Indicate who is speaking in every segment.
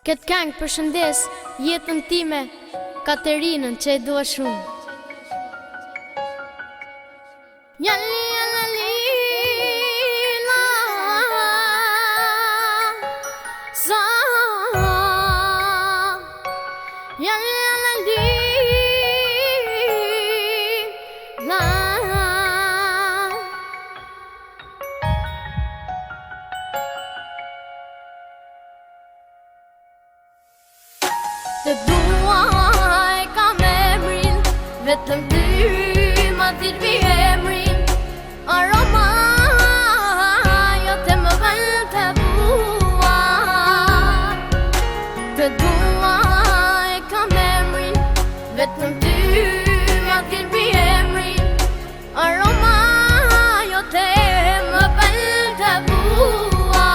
Speaker 1: Këtë këngë përshëndes jetën time, Katerinën që e dua shumë. Jali jali la sa jali jali la Të duaj kam emrin, vetëm ty ma thirrvi emrin. Aroma jote më vjen të bua. Të duaj kam emrin, vetëm ty ma thirrvi emrin. Aroma jote më vjen të bua.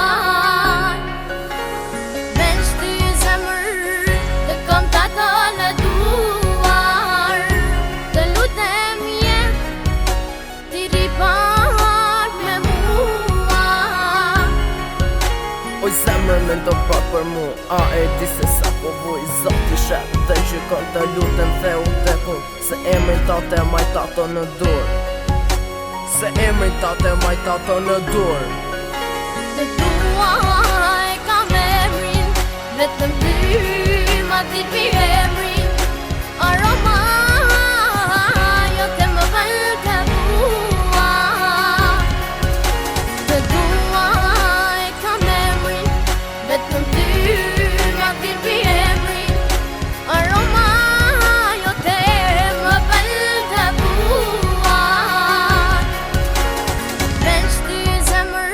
Speaker 2: Oj zemër me ndo pak për mu, a e di se sa po vuj zoti shet dhe gjykon të lutem theu të kun, se emrin tate maj tato në dur, se emrin tate maj tato në dur.
Speaker 1: Të duaj kam emrin, vetëm ty ma thirrvi emrin. Aroma jote më vjen të bua. Të duaj kam emrin, vetëm ty ma thirrvi emrin. Aroma jote më vjen të bua. Veç ty zemër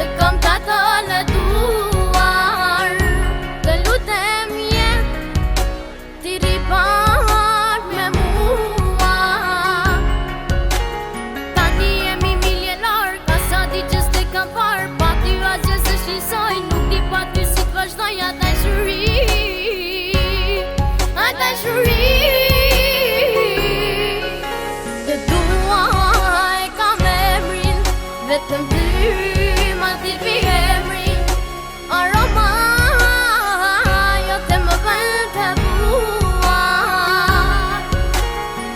Speaker 1: të kam tato në duar. Të lutem jet ti ripat me mua. Tani jemi milionar, ka sa di gjës të kam par. Pa ty asgjë se shqisoj, nuk di pa ty si t'vazhdoj a dashuri. A dashuri. Të duaj kam emrin, vetëm ty ma thirrvi emrin. Aroma jote më vjen të bua.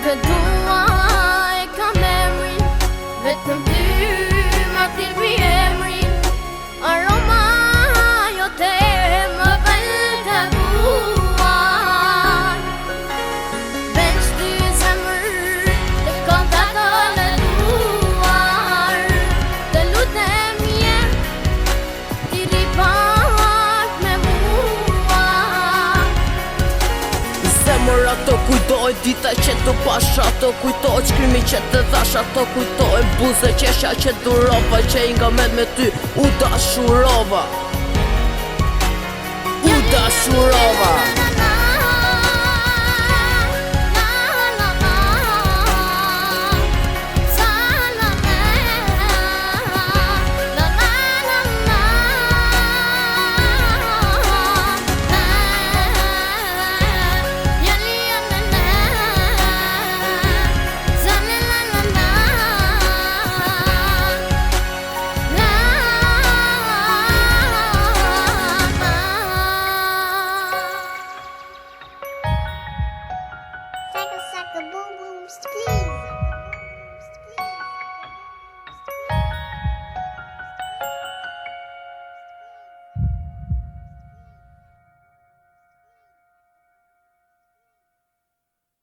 Speaker 1: Të duaj kam emrin, vetëm ty ma thirrvi emrin. Aroma jote më vjen të bua. Veç ty zemër të kam tato në duar. Të lutem jet ti ripat me mua.
Speaker 2: Zemër ato kujtoj dita që të pasha, ato kujtoj shkrimi që të dhash, ato kujtoj buze qesha që durova, që i nga me ty u dashurova. U dashurova.